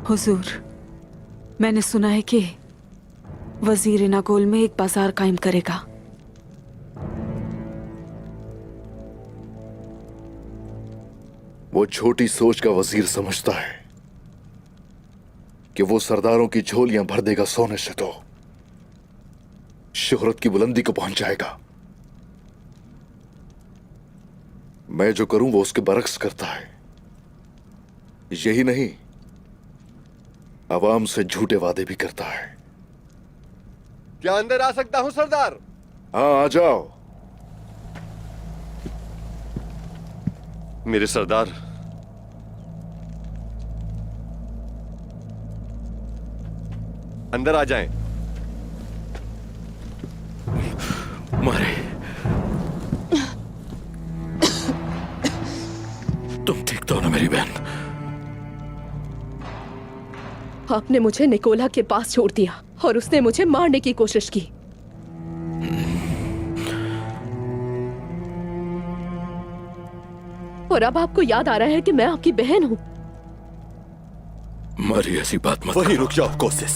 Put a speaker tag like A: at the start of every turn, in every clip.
A: हुजूर, मैंने सुना है कि वजीर नागोल में एक बाजार कायम करेगा।
B: वो छोटी सोच का वजीर समझता है कि वो सरदारों की झोलियां भर देगा सोने से, तो शोहरत की बुलंदी को पहुंच जाएगा। मैं जो करूं वो उसके बरक्स करता है। यही नहीं, आवाम से झूठे वादे भी करता है।
C: क्या अंदर आ सकता हूं सरदार?
B: हाँ, आ जाओ।
C: मेरे सरदार, अंदर आ जाएं।
B: मारे, तुम ठीक तो हो ना मेरी बहन?
D: आपने मुझे निकोला के पास छोड़ दिया और उसने मुझे मारने की कोशिश की। और अब आपको याद आ रहा है कि मैं आपकी बहन हूं।
B: मारी, ऐसी बात मत
E: वहीं
B: करो।
E: रुक जाओ कोसिस,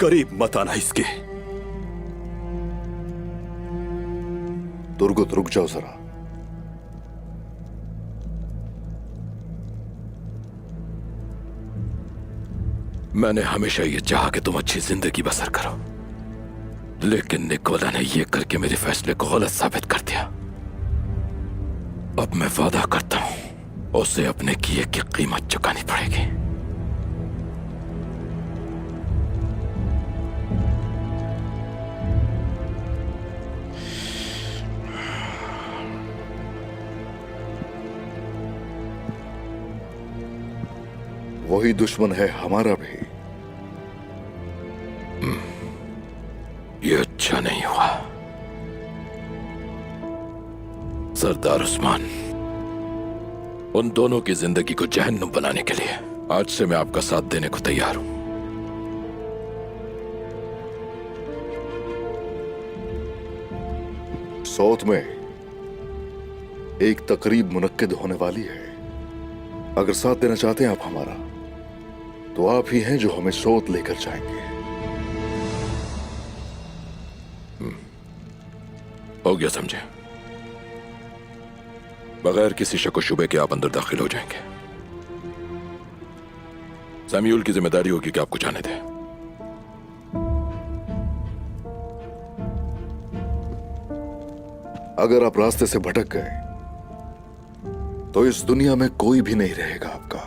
E: करीब मत आना इसके।
B: तुर्गुत, रुक जाओ जरा। मैंने हमेशा ये चाहा कि तुम अच्छी जिंदगी बसर करो, लेकिन निकोला ने ये करके मेरे फैसले को गलत साबित कर दिया। अब मैं वादा करता हूं, उसे अपने किए की कीमत चुकानी पड़ेगी। वही दुश्मन है हमारा भी। ये अच्छा नहीं हुआ। सरदार उस्मान, उन दोनों की जिंदगी को जहन्नुम बनाने के लिए आज से मैं आपका साथ देने को तैयार हूं। सौत में एक तकरीब मुनक्किद होने वाली है। अगर साथ देना चाहते हैं आप हमारा, तो आप ही हैं जो हमें सौत लेकर जाएंगे। हो गया, समझे? बगैर किसी शक व शुबे के आप अंदर दाखिल हो जाएंगे। सैम्यूल की जिम्मेदारी होगी कि आपको जाने दे। अगर आप रास्ते से भटक गए तो इस दुनिया में कोई भी नहीं रहेगा आपका,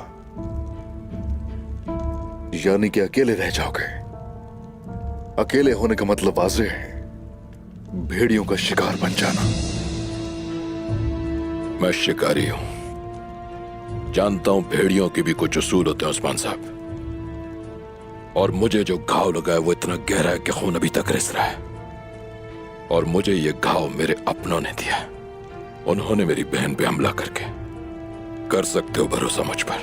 B: यानी कि अकेले रह जाओगे। अकेले होने का मतलब वाज़ेह है, भेड़ियों का शिकार बन जाना। मैं शिकारी हूं, जानता हूं भेड़ियों के भी कुछ उसूल होते हैं उस्मान साहब। और मुझे जो घाव लगा है वो इतना गहरा है कि खून अभी तक रिस रहा है। और मुझे ये घाव मेरे अपनों ने दिया। उन्होंने मेरी बहन पे हमला करके। कर सकते हो भरोसा मुझ पर।